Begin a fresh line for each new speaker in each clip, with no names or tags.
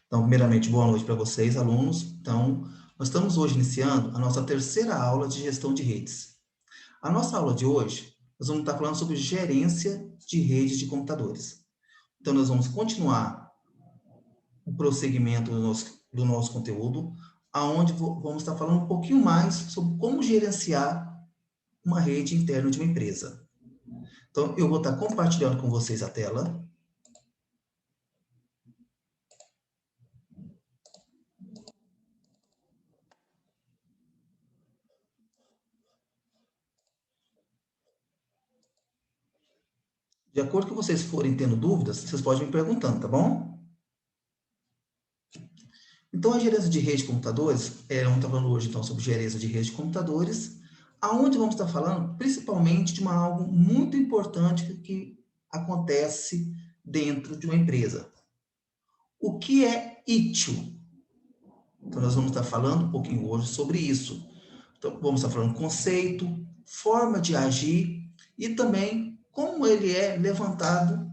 Então, primeiramente, boa noite para vocês, alunos. Então, nós estamos hoje iniciando a nossa terceira aula de gestão de redes. A nossa aula de hoje, nós vamos estar falando sobre gerência de redes de computadores. Então, nós vamos continuar o prosseguimento do nosso conteúdo, aonde vamos estar falando um pouquinho mais sobre como gerenciar uma rede interna de uma empresa. Então, eu vou estar compartilhando com vocês a tela. De acordo com que vocês forem tendo dúvidas, vocês podem me perguntando, tá bom? Então, a gerência de rede de computadores, vamos estar falando hoje, então, sobre gerência de rede de computadores, aonde vamos estar falando, principalmente, de algo muito importante que acontece dentro de uma empresa. O que é ITIL? Então, nós vamos estar falando um pouquinho hoje sobre isso. Então, vamos estar falando conceito, forma de agir e também como ele é levantado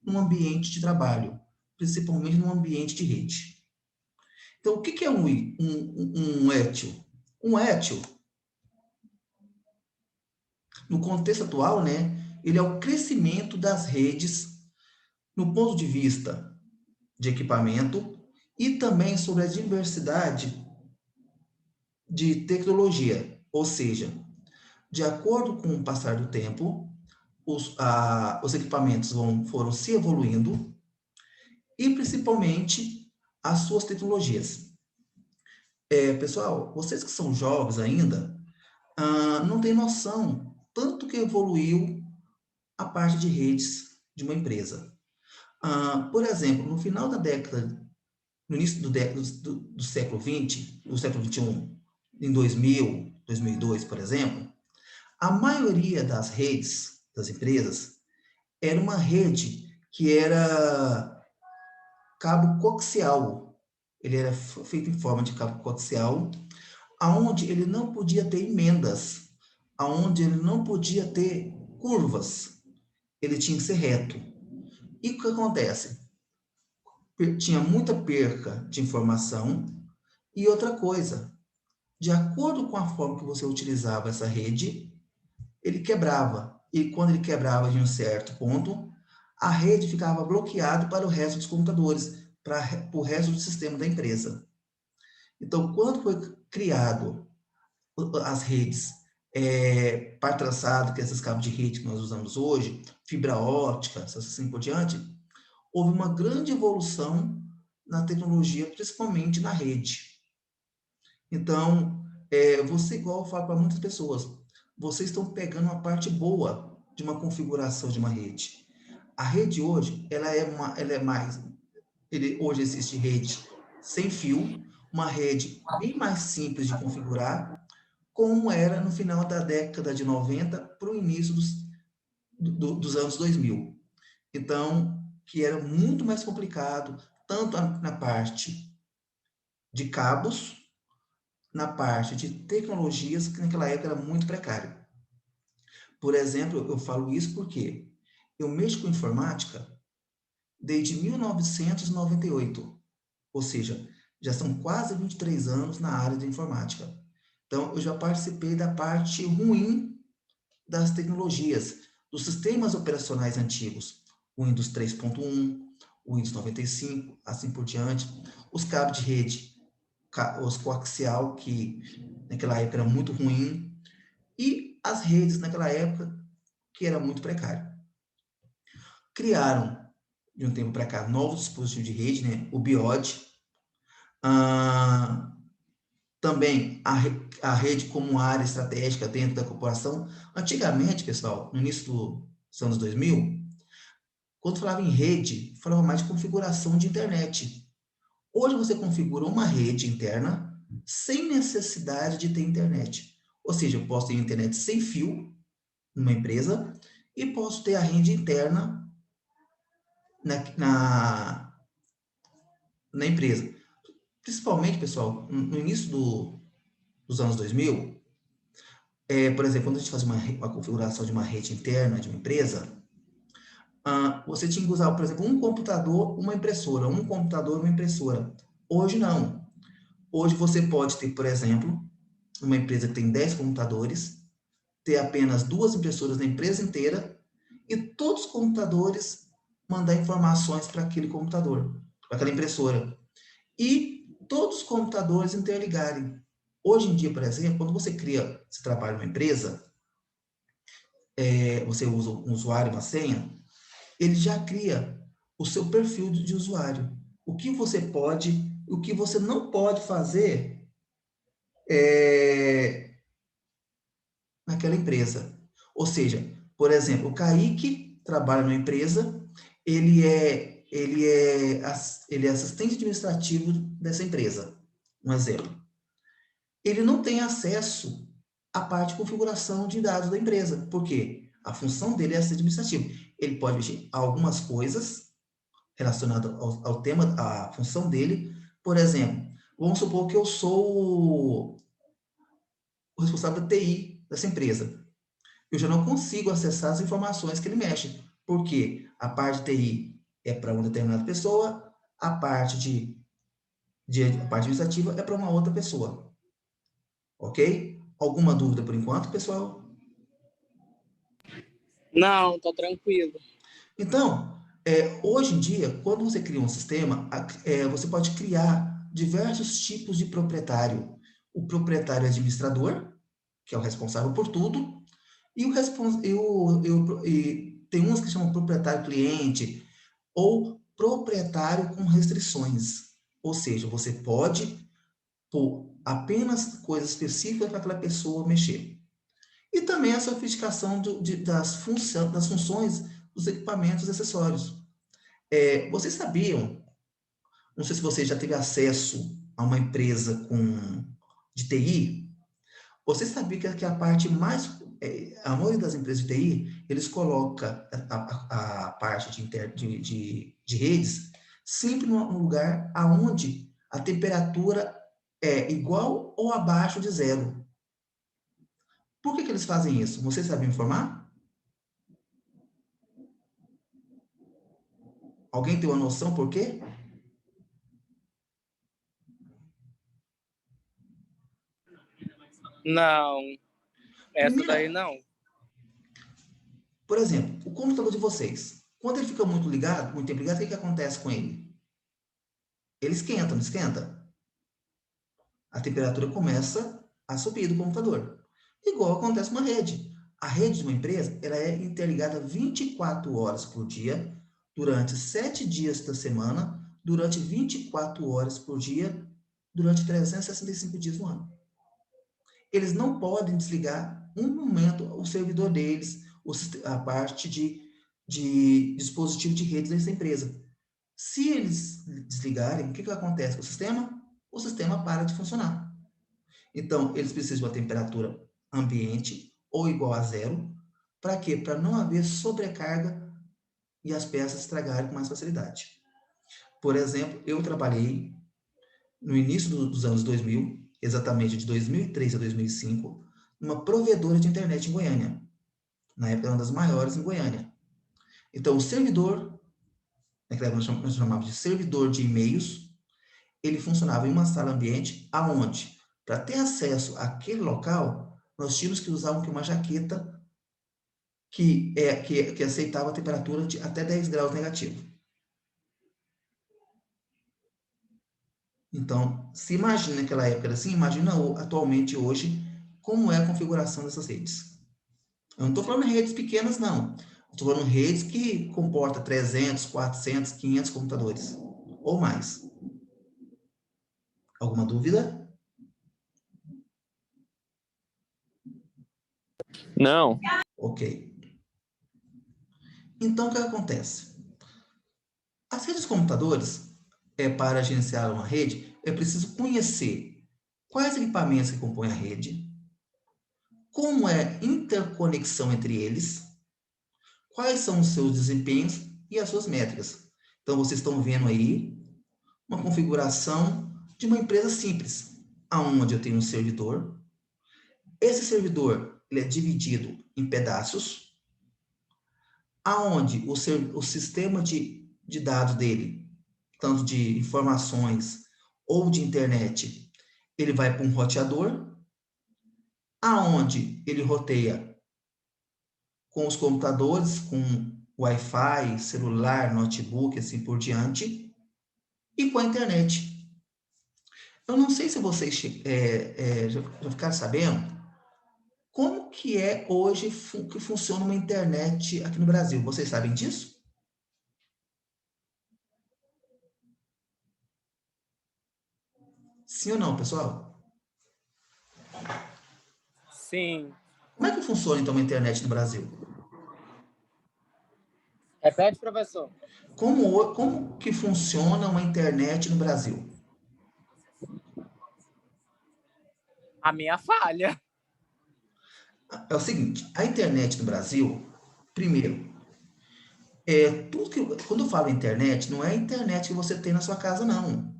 no ambiente de trabalho, principalmente no ambiente de rede. Então, o que é um ETIL? Um ETIL, no contexto atual, ele é o crescimento das redes no ponto de vista de equipamento e também sobre a diversidade de tecnologia, ou seja, de acordo com o passar do tempo, os equipamentos foram se evoluindo e principalmente as suas tecnologias. Pessoal, vocês que são jovens ainda, não têm noção tanto que evoluiu a parte de redes de uma empresa. Por exemplo, no final da década, no início do século XX, do século XXI, em 2000, 2002, por exemplo, a maioria das redes das empresas era uma rede que era cabo coaxial. Ele era feito em forma de cabo coaxial, aonde ele não podia ter emendas, aonde ele não podia ter curvas. Ele tinha que ser reto. E o que acontece? Tinha muita perca de informação. E outra coisa, de acordo com a forma que você utilizava essa rede, ele quebrava. E quando ele quebrava de um certo ponto, a rede ficava bloqueada para o resto dos computadores, para o resto do sistema da empresa. Então, quando foi criado as redes par traçado, que é esses cabos de rede que nós usamos hoje, fibra ótica, assim por diante, houve uma grande evolução na tecnologia, principalmente na rede. Então, você, igual eu falo para muitas pessoas, vocês estão pegando uma parte boa de uma configuração de uma rede. A rede hoje, ela é mais, hoje existe rede sem fio, uma rede bem mais simples de configurar, como era no final da década de 90 para o início dos anos 2000. Então, que era muito mais complicado, tanto na parte de cabos, na parte de tecnologias, que naquela época era muito precário. Por exemplo, eu falo isso porque eu mexo com informática desde 1998, ou seja, já são quase 23 anos na área de informática. Então, eu já participei da parte ruim das tecnologias, dos sistemas operacionais antigos, o Windows 3.1, o Windows 95, assim por diante, os cabos de rede, os coaxial, que naquela época era muito ruim, e as redes naquela época, que era muito precário. Criaram, de um tempo para cá, novos dispositivos de rede, o BIOD, também a rede como área estratégica dentro da corporação. Antigamente, pessoal, no início dos anos 2000, quando falava em rede, falava mais de configuração de internet. Hoje você configura uma rede interna sem necessidade de ter internet. Ou seja, eu posso ter internet sem fio numa empresa e posso ter a rede interna na empresa. Principalmente, pessoal, no início dos anos 2000, por exemplo, quando a gente faz uma configuração de uma rede interna de uma empresa, você tinha que usar, por exemplo, um computador, uma impressora, um computador, uma impressora. Hoje não. Hoje você pode ter, por exemplo, uma empresa que tem 10 computadores, ter apenas 2 impressoras na empresa inteira e todos os computadores mandar informações para aquele computador, para aquela impressora. E todos os computadores interligarem. Hoje em dia, por exemplo, quando você trabalha numa empresa, você usa um usuário e uma senha, ele já cria o seu perfil de usuário. O que você pode, o que você não pode fazer naquela empresa. Ou seja, por exemplo, o Kaique trabalha numa empresa, ele é assistente administrativo dessa empresa. Um exemplo. Ele não tem acesso à parte de configuração de dados da empresa. Por quê? A função dele é assistente administrativo. Ele pode mexer algumas coisas relacionadas ao tema, à função dele. Por exemplo, vamos supor que eu sou o responsável da TI dessa empresa. Eu já não consigo acessar as informações que ele mexe. Porque a parte de TI é para uma determinada pessoa, a parte a parte administrativa é para uma outra pessoa. Ok? Alguma dúvida por enquanto, pessoal?
Não, tá tranquilo.
Então, hoje em dia, quando você cria um sistema, você pode criar diversos tipos de proprietário. O proprietário administrador, que é o responsável por tudo, e tem uns que chamam proprietário cliente, ou proprietário com restrições. Ou seja, você pode pôr apenas coisas específicas para aquela pessoa mexer. E também a sofisticação das funções dos equipamentos e acessórios. Vocês sabiam, não sei se você já teve acesso a uma empresa de TI, você sabia que a parte mais, a maioria das empresas de TI, eles colocam a parte de redes sempre no lugar aonde a temperatura é igual ou abaixo de zero. Por que eles fazem isso? Você sabe informar? Alguém tem uma noção por quê?
Não, essa daí
Primeira,
não.
por exemplo, o computador de vocês, quando ele fica muito tempo ligado, o que acontece com ele? Ele esquenta, não esquenta? A temperatura começa a subir do computador. Igual acontece com uma rede. A rede de uma empresa, ela é interligada 24 horas por dia, durante 7 dias da semana, durante 24 horas por dia, durante 365 dias no ano. Eles não podem desligar um momento o servidor deles, a parte de dispositivo de rede dessa empresa. Se eles desligarem, o que acontece com o sistema? O sistema para de funcionar. Então, eles precisam de uma temperatura ambiente ou igual a zero. Para quê? Para não haver sobrecarga e as peças estragarem com mais facilidade. Por exemplo, eu trabalhei no início dos anos 2000, exatamente de 2003 a 2005, numa provedora de internet em Goiânia. Na época, era uma das maiores em Goiânia. Então, o servidor, naquela época nós chamávamos de servidor de e-mails, ele funcionava em uma sala ambiente, aonde, para ter acesso àquele local, nós tínhamos que usar uma jaqueta que aceitava a temperatura de até 10 graus negativo. Então, se imagina naquela época assim, imagina atualmente hoje como é a configuração dessas redes. Eu não estou falando de redes pequenas, não. Estou falando de redes que comportam 300, 400, 500 computadores ou mais. Alguma dúvida?
Não.
Ok. Então, o que acontece? As redes de computadores, para gerenciar uma rede, é preciso conhecer quais equipamentos que compõem a rede, como é a interconexão entre eles, quais são os seus desempenhos e as suas métricas. Então, vocês estão vendo aí uma configuração de uma empresa simples, aonde eu tenho um servidor. Esse servidor, ele é dividido em pedaços, aonde o sistema de dados dele, tanto de informações ou de internet, ele vai para um roteador, aonde ele roteia com os computadores, com Wi-Fi, celular, notebook, assim por diante, e com a internet. Eu não sei se vocês já ficaram sabendo como que é hoje que funciona uma internet aqui no Brasil. Vocês sabem disso? Sim ou não, pessoal?
Sim.
Como é que funciona, então, uma internet no Brasil?
Repete, professor.
Como que funciona uma internet no Brasil?
A minha falha.
É o seguinte, a internet no Brasil, primeiro, quando eu falo internet, não é a internet que você tem na sua casa, não.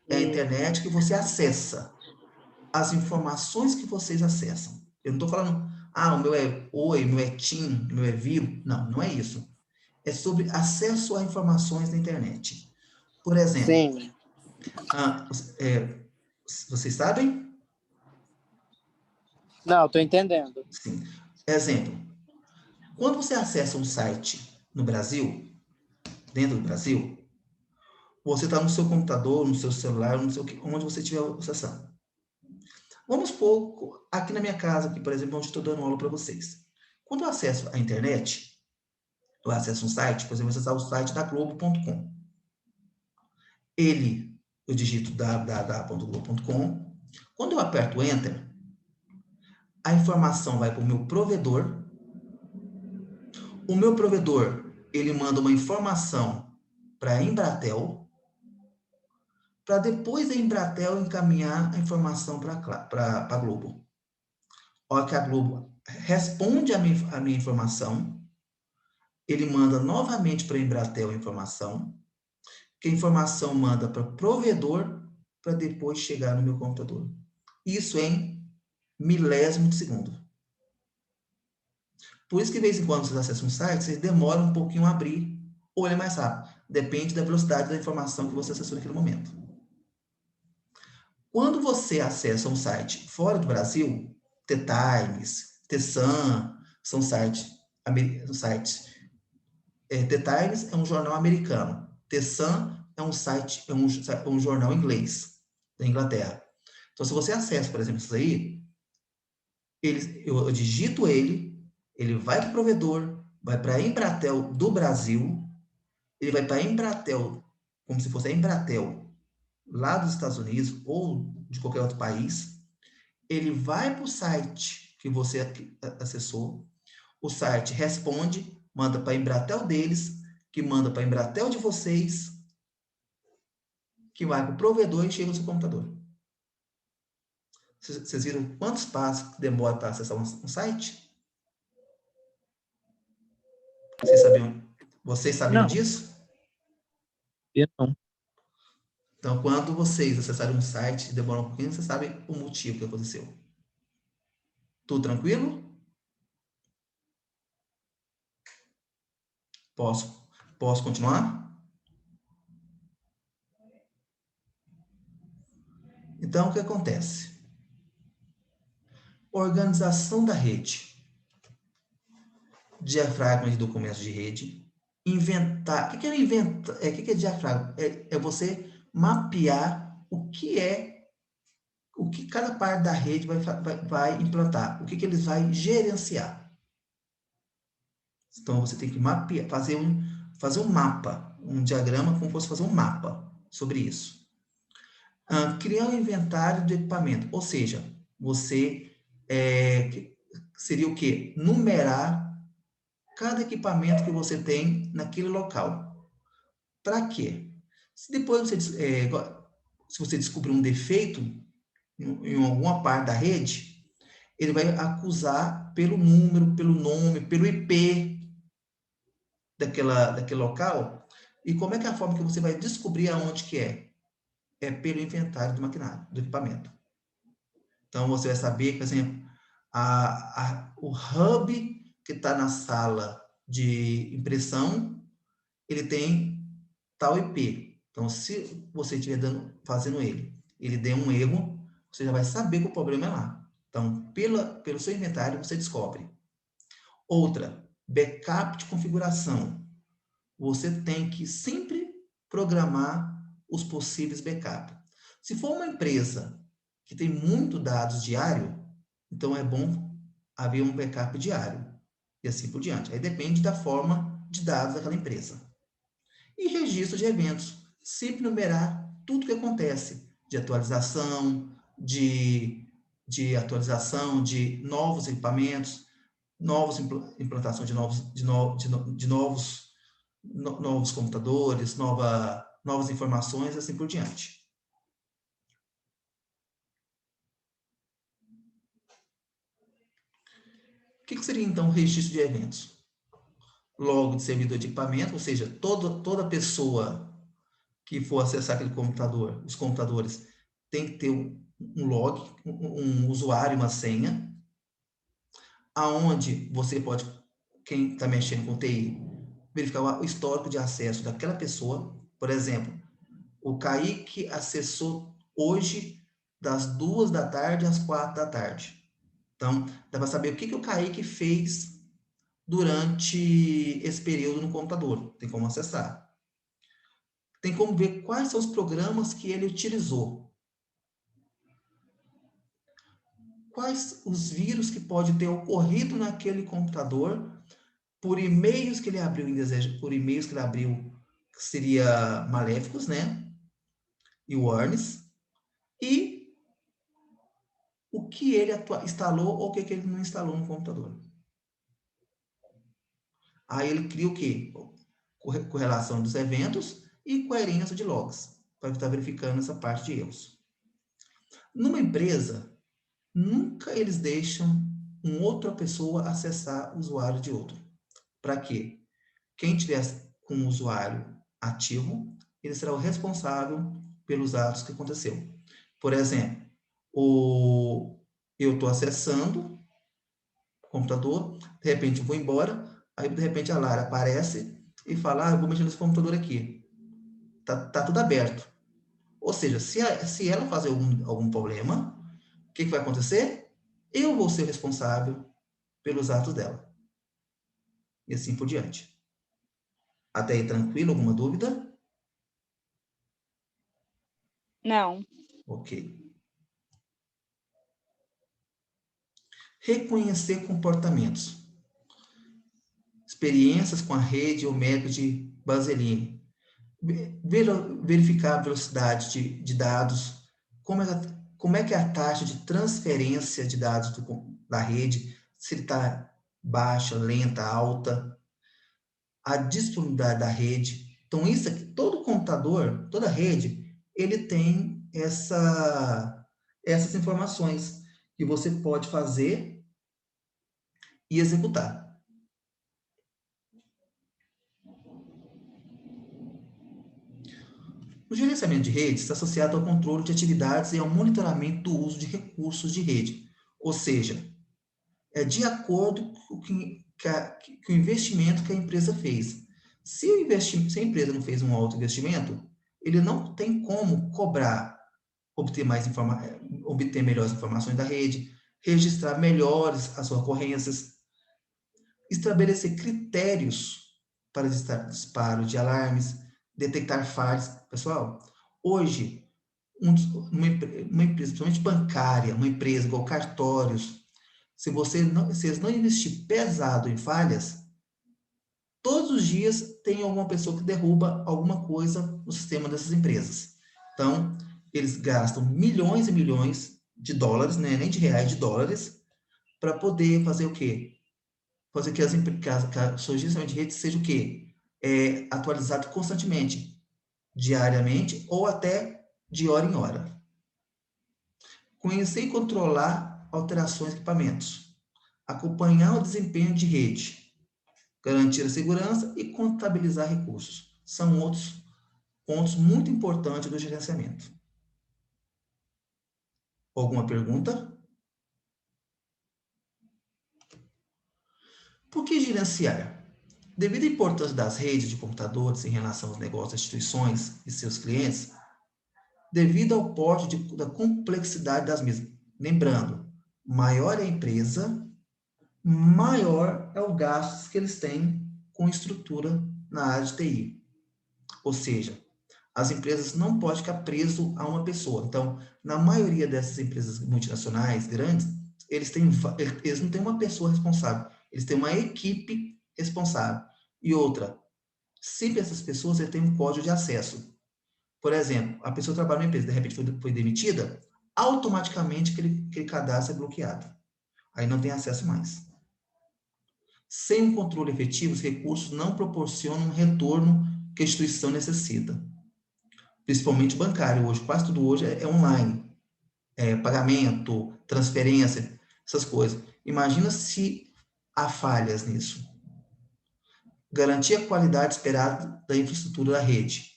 É a internet que você acessa, as informações que vocês acessam. Eu não estou falando, o meu é Oi, o meu é TIM, o meu é Vivo. Não, não é isso. É sobre acesso a informações na internet. Por exemplo,
Sim.
ah, é, vocês sabem?
Não, estou entendendo.
Sim. Exemplo, quando você acessa um site no Brasil, dentro do Brasil, você está no seu computador, no seu celular, no seu, onde você estiver acessando. Vamos supor, aqui na minha casa, aqui, por exemplo, onde estou dando aula para vocês. Quando eu acesso a internet, eu acesso um site, por exemplo, eu acessar o site da Globo.com. Eu digito www.globo.com. Quando eu aperto Enter, a informação vai para o meu provedor. O meu provedor, ele manda uma informação para a Embratel, para depois da Embratel encaminhar a informação para a Globo. A hora que a Globo responde a minha informação, ele manda novamente para a Embratel a informação, que a informação manda para o provedor, para depois chegar no meu computador. Isso em milésimo de segundo. Por isso que, de vez em quando, vocês acessam um site, vocês demoram um pouquinho a abrir, ou ele é mais rápido. Depende da velocidade da informação que você acessou naquele momento. Quando você acessa um site fora do Brasil, T-Times, T-Sun, são sites. T-Times é um jornal americano. T-Sun é um site, um jornal inglês, da Inglaterra. Então, se você acessa, por exemplo, isso aí, eu digito ele vai para o provedor, vai para a Embratel do Brasil, ele vai para a Embratel, como se fosse a Embratel lá dos Estados Unidos ou de qualquer outro país, ele vai para o site que você acessou, o site responde, manda para a Embratel deles, que manda para a Embratel de vocês, que vai para o provedor e chega no seu computador. Vocês viram quantos passos demora para acessar um site? Vocês sabiam
Não,
disso?
eu não.
Então, quando vocês acessarem um site e demora um pouquinho, vocês sabem o motivo que aconteceu. Tudo tranquilo? Posso continuar? Então, o que acontece? Organização da rede. Diafragma de documentos de rede. Inventar. O que é inventar? O que é diafragma? É você mapear o que cada parte da rede vai implantar, o que eles vai gerenciar. Então, você tem que mapear, fazer um mapa, um diagrama como se fosse fazer um mapa sobre isso. Criar um inventário de equipamento, ou seja, você seria o quê? Numerar cada equipamento que você tem naquele local. Para quê? Se depois se você descobrir um defeito em alguma parte da rede, ele vai acusar pelo número, pelo nome, pelo IP daquele local. E como é que é a forma que você vai descobrir aonde que é? É pelo inventário do maquinário, do equipamento. Então, você vai saber, por exemplo, O hub que está na sala de impressão, ele tem tal IP. Então, se você estiver fazendo ele der um erro, você já vai saber que o problema é lá. Então, pelo seu inventário, você descobre. Outra, backup de configuração. Você tem que sempre programar os possíveis backups. Se for uma empresa que tem muito dados diário, então é bom haver um backup diário e assim por diante. Aí depende da forma de dados daquela empresa. E registro de eventos. Sempre numerar tudo que acontece de atualização, de atualização de novos equipamentos, implantação de novos computadores, novas informações, assim por diante. O que seria, então, o registro de eventos? Logo de servidor de equipamento, ou seja, toda pessoa que for acessar aquele computador, os computadores, tem que ter um log, um usuário, uma senha, aonde você pode, quem está mexendo com TI, verificar o histórico de acesso daquela pessoa. Por exemplo, o Kaique acessou hoje das 2 da tarde às 4 da tarde. Então, dá para saber o que o Kaique fez durante esse período no computador. Tem como acessar. Tem como ver quais são os programas que ele utilizou. Quais os vírus que podem ter ocorrido naquele computador por e-mails que ele abriu por e-mails que ele abriu, que seria maléficos, né? E warnings. E o que ele instalou ou o que ele não instalou no computador. Aí ele cria o quê? Correlação dos eventos e coerência de logs, para estar verificando essa parte de erros. Numa empresa, nunca eles deixam uma outra pessoa acessar o usuário de outro. Para quê? Quem tiver com o usuário ativo, ele será o responsável pelos atos que aconteceu. Por exemplo, eu estou acessando o computador, de repente eu vou embora, aí de repente a Lara aparece e fala, eu vou mexer nesse computador aqui. Tá tudo aberto. Ou seja, se ela fazer algum problema, o que vai acontecer? Eu vou ser responsável pelos atos dela. E assim por diante. Até aí tranquilo? Alguma dúvida?
Não.
Ok. Reconhecer comportamentos. Experiências com a rede ou método de Baseline. Verificar a velocidade de dados, como é que é a taxa de transferência de dados da rede, se ele está baixa, lenta, alta, a disponibilidade da rede. Então, isso aqui, todo computador, toda rede, ele tem essas informações que você pode fazer e executar. O gerenciamento de redes está associado ao controle de atividades e ao monitoramento do uso de recursos de rede. Ou seja, é de acordo com o investimento que a empresa fez. Se a empresa não fez um alto investimento, ele não tem como cobrar, obter melhores informações da rede, registrar melhores as ocorrências, estabelecer critérios para disparo de alarmes, detectar falhas. Pessoal, hoje, uma empresa, principalmente bancária, uma empresa igual cartórios, se vocês não investir pesado em falhas, todos os dias tem alguma pessoa que derruba alguma coisa no sistema dessas empresas. Então, eles gastam milhões e milhões de dólares, né, nem de reais, de dólares, para poder fazer o quê? Fazer que o gerenciamento de rede seja o quê? Atualizado constantemente, diariamente ou até de hora em hora. Conhecer e controlar alterações de equipamentos. Acompanhar o desempenho de rede. Garantir a segurança e contabilizar recursos. São outros pontos muito importantes do gerenciamento. Alguma pergunta? Por que gerenciar? Devido à importância das redes de computadores em relação aos negócios das instituições e seus clientes, devido ao porte da complexidade das mesmas. Lembrando, maior é a empresa, maior é o gasto que eles têm com estrutura na área de TI. Ou seja, as empresas não podem ficar preso a uma pessoa. Então, na maioria dessas empresas multinacionais grandes, eles não têm uma pessoa responsável, eles têm uma equipe responsável. E outra, sempre essas pessoas têm um código de acesso. Por exemplo, a pessoa trabalha numa empresa, de repente foi demitida, automaticamente aquele cadastro é bloqueado. Aí não tem acesso mais. Sem um controle efetivo, os recursos não proporcionam o retorno que a instituição necessita. Principalmente bancário hoje, quase tudo hoje é online. Pagamento, transferência, essas coisas. Imagina se há falhas nisso. Garantir a qualidade esperada da infraestrutura da rede.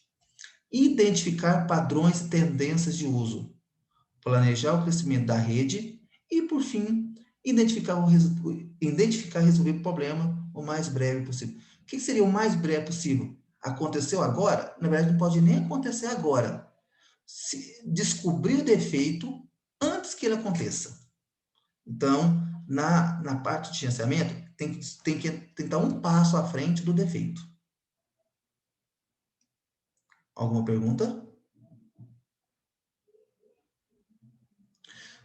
Identificar padrões e tendências de uso. Planejar o crescimento da rede e, por fim, identificar e resolver o problema o mais breve possível. O que seria o mais breve possível? Aconteceu agora? Na verdade, não pode nem acontecer agora. Descobrir o defeito antes que ele aconteça. Então, na parte de gerenciamento, tem que tentar um passo à frente do defeito. Alguma pergunta?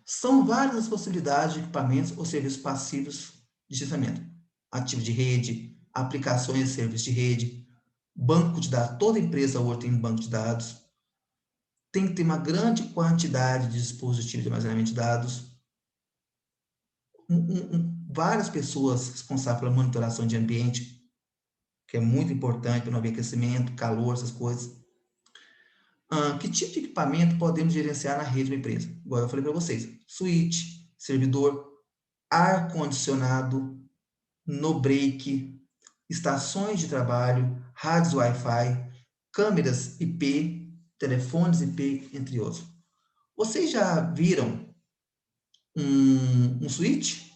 São várias as possibilidades de equipamentos ou serviços passivos de gerenciamento. Ativo de rede, aplicações e serviços de rede, banco de dados. Toda empresa hoje tem um banco de dados. Tem que ter uma grande quantidade de dispositivos de armazenamento de dados. Várias pessoas responsáveis pela monitoração de ambiente, que é muito importante para não haver aquecimento, calor, essas coisas. Que tipo de equipamento podemos gerenciar na rede da empresa? Igual eu falei para vocês, switch, servidor, ar-condicionado, no break, estações de trabalho, rádios Wi-Fi, câmeras IP, telefones IP, entre outros. Vocês já viram um switch?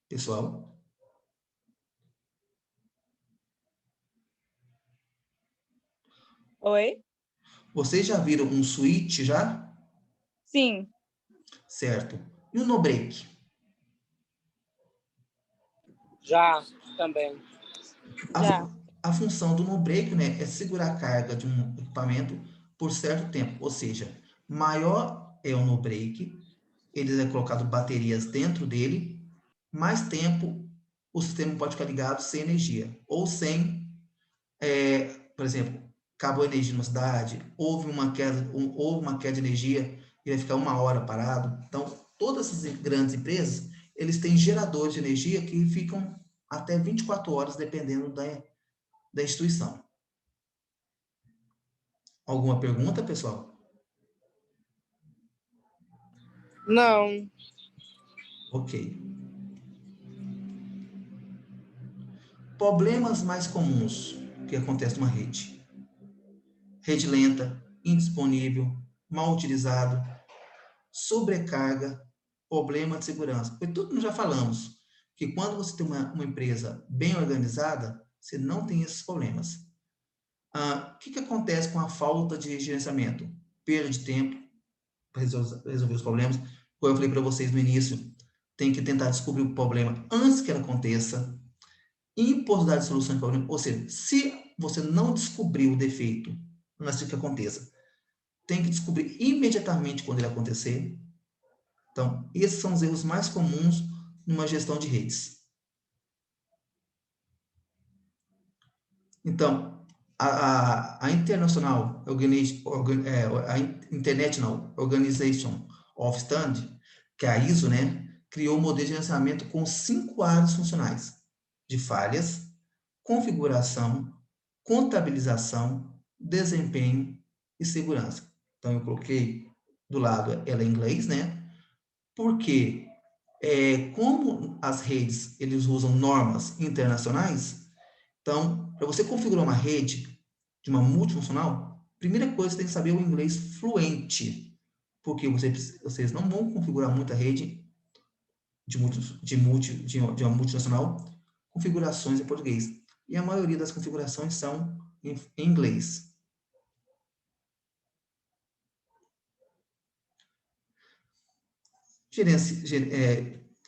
Pessoal?
Oi?
Vocês já viram um switch já?
Sim.
Certo. E o no break?
Já, também.
Já.
A função do no break, né, é segurar a carga de um equipamento por certo tempo. Ou seja, maior é o no break, ele é colocado baterias dentro dele, mais tempo o sistema pode ficar ligado sem energia. Ou sem, por exemplo, acabou a energia numa cidade, houve uma queda de energia, ele vai ficar 1 hora parado. Então, todas essas grandes empresas, eles têm geradores de energia que ficam até 24 horas, dependendo da instituição. Alguma pergunta, pessoal?
Não.
Ok. Problemas mais comuns que acontecem numa rede. Rede lenta, indisponível, mal utilizado, sobrecarga, problema de segurança. Foi tudo que nós já falamos, que quando você tem uma empresa bem organizada, você não tem esses problemas. O que acontece com a falta de gerenciamento? Perda de tempo para resolver os problemas. Como eu falei para vocês no início, tem que tentar descobrir o problema antes que ele aconteça. Impossibilidade de solução de problema, ou seja, se você não descobrir o defeito antes que aconteça, tem que descobrir imediatamente quando ele acontecer. Então, esses são os erros mais comuns numa gestão de redes. Então, a International Organization of Standards, que é a ISO, né, criou um modelo de gerenciamento com 5 áreas funcionais: de falhas, configuração, contabilização, desempenho e segurança. Então, eu coloquei do lado ela em inglês, né? Porque como as redes eles usam normas internacionais, então, para você configurar uma rede de uma multifuncional, primeira coisa, você tem que saber o inglês fluente, porque vocês não vão configurar muita rede de uma multinacional, configurações em português. E a maioria das configurações são em inglês.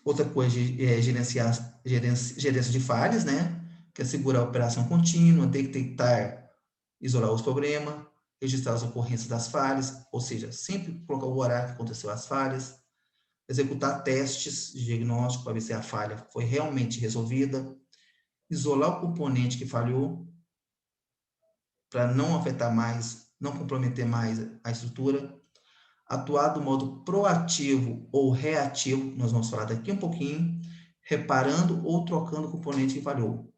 Outra coisa é gerência de falhas, né? Que é assegurar a operação contínua, detectar, isolar os problemas, registrar as ocorrências das falhas, ou seja, sempre colocar o horário que aconteceu as falhas, executar testes de diagnóstico para ver se a falha foi realmente resolvida, isolar o componente que falhou, para não afetar mais, não comprometer mais a estrutura, atuar do modo proativo ou reativo, nós vamos falar daqui um pouquinho, reparando ou trocando o componente que falhou.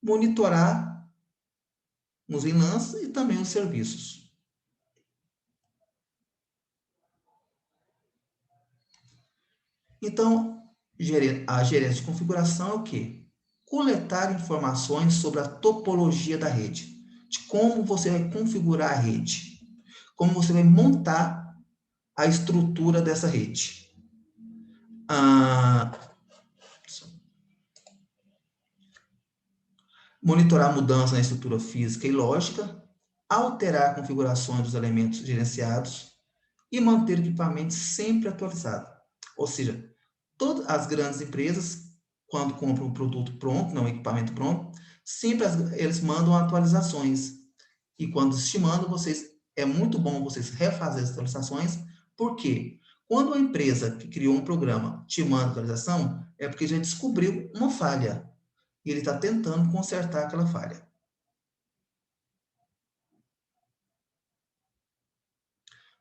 Monitorar os inlances e também os serviços. Então, a gerência de configuração é o quê? Coletar informações sobre a topologia da rede, de como você vai configurar a rede, como você vai montar a estrutura dessa rede. Monitorar mudanças na estrutura física e lógica, alterar configurações dos elementos gerenciados e manter o equipamento sempre atualizado. Ou seja, todas as grandes empresas, quando compram um produto pronto, não um equipamento pronto, sempre eles mandam atualizações. E quando te mandam, é muito bom vocês refazer as atualizações, porque quando uma empresa que criou um programa te manda atualização, é porque já descobriu uma falha. E ele está tentando consertar aquela falha.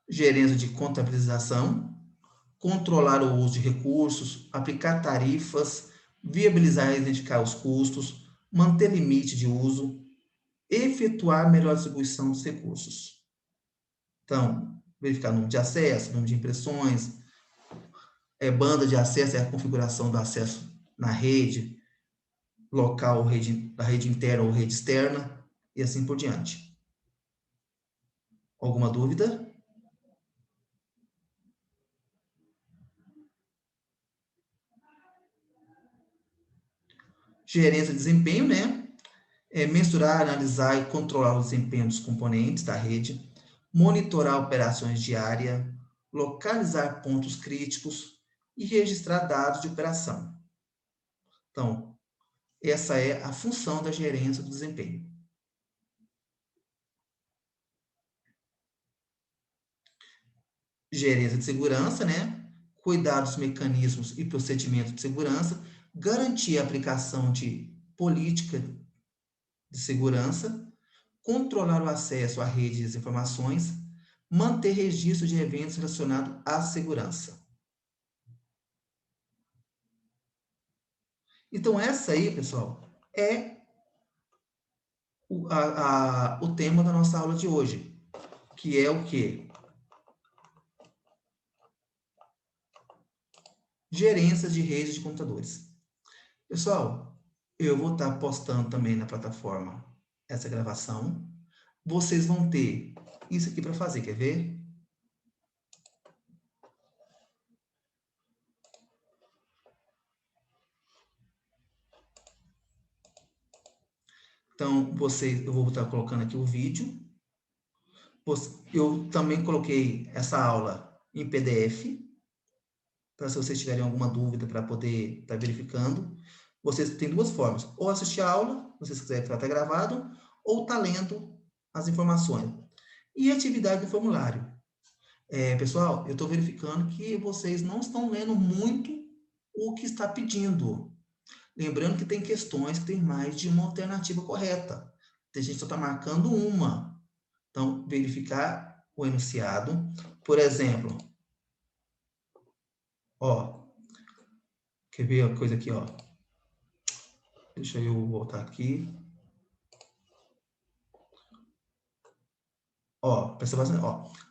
Gerência de contabilização, controlar o uso de recursos, aplicar tarifas, viabilizar e identificar os custos, manter limite de uso, efetuar melhor distribuição dos recursos. Então, verificar número de acesso, número de impressões, banda de acesso é a configuração do acesso na rede, local, da rede interna ou rede externa, e assim por diante. Alguma dúvida? Gerência de desempenho, né? Mensurar, analisar e controlar o desempenho dos componentes da rede, monitorar operações diárias, localizar pontos críticos e registrar dados de operação. Então, essa é a função da gerência do desempenho. Gerência de segurança, né? Cuidar dos mecanismos e procedimentos de segurança, garantir a aplicação de política de segurança, controlar o acesso à rede de informações, manter registro de eventos relacionados à segurança. Então, essa aí, pessoal, é o tema da nossa aula de hoje, que é o quê? Gerência de redes de computadores. Pessoal, eu vou estar postando também na plataforma essa gravação. Vocês vão ter isso aqui para fazer, quer ver? Então, eu vou estar colocando aqui o vídeo. Eu também coloquei essa aula em PDF, para se vocês tiverem alguma dúvida para poder estar verificando. Vocês têm duas formas, ou assistir a aula, se vocês quiserem que está gravado, ou tá lendo as informações. E atividade do formulário. Pessoal, eu estou verificando que vocês não estão lendo muito o que está pedindo. Lembrando que tem questões que tem mais de uma alternativa correta. A gente só está marcando uma. Então, verificar o enunciado. Por exemplo, quer ver a coisa aqui, Deixa eu voltar aqui. Presta bastante,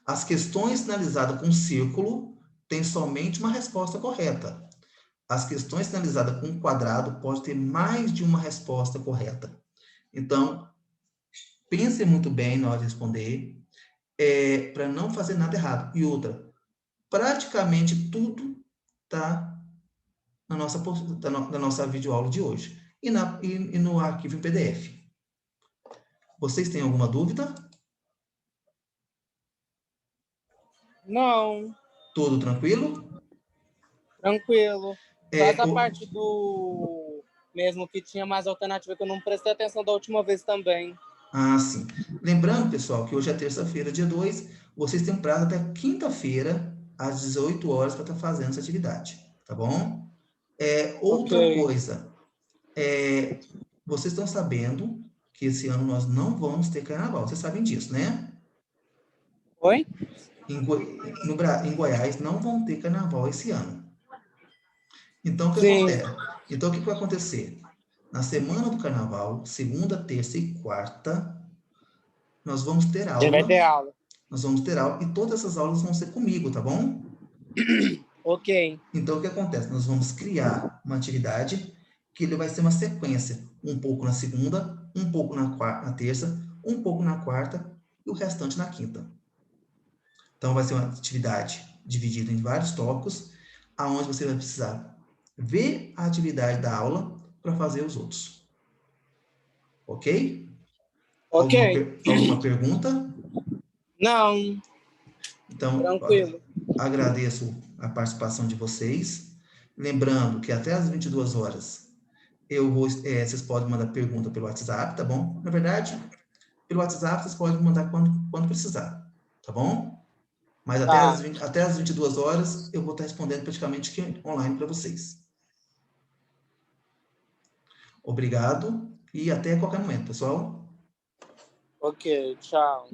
as questões finalizadas com círculo têm somente uma resposta correta. As questões finalizadas com quadrado podem ter mais de uma resposta correta. Então, pense muito bem na hora de responder. para não fazer nada errado. E outra, praticamente tudo está na nossa videoaula de hoje. E no arquivo em PDF. Vocês têm alguma dúvida?
Não,
Tudo tranquilo?
tranquilo. Só
É,
essa parte do mesmo que tinha mais alternativa que eu não prestei atenção da última vez também.
sim. Lembrando, pessoal, que hoje é terça-feira, dia 2, vocês têm um prazo até quinta-feira, às 18 horas, para estar fazendo essa atividade, tá bom? Outra
Ok.
coisa, vocês estão sabendo que esse ano nós não vamos ter carnaval, vocês sabem disso, né?
Oi?
Em Goiás não vão ter carnaval esse ano. Então, o que
Sim.
acontece? Então, o que vai acontecer? Na semana do carnaval, segunda, terça e quarta, nós vamos ter
Já vai
aula.
ter aula.
Nós vamos ter aula e todas essas aulas vão ser comigo, tá bom?
Ok.
Então, o que acontece? Nós vamos criar uma atividade que ele vai ser uma sequência. Um pouco na segunda, um pouco na terça, um pouco na quarta e o restante na quinta. Então, vai ser uma atividade dividida em vários tópicos, aonde você vai precisar ver a atividade da aula para fazer os outros. Ok?
Ok.
Alguma pergunta?
Não,
Então,
tranquilo.
agradeço a participação de vocês. Lembrando que até às 22 horas vocês podem mandar pergunta pelo WhatsApp, tá bom? Na verdade, pelo WhatsApp vocês podem mandar quando precisar, tá bom? Mas
Tá.
até as 22 horas eu vou estar respondendo praticamente aqui online para vocês. Obrigado e até qualquer momento, pessoal.
Ok, tchau.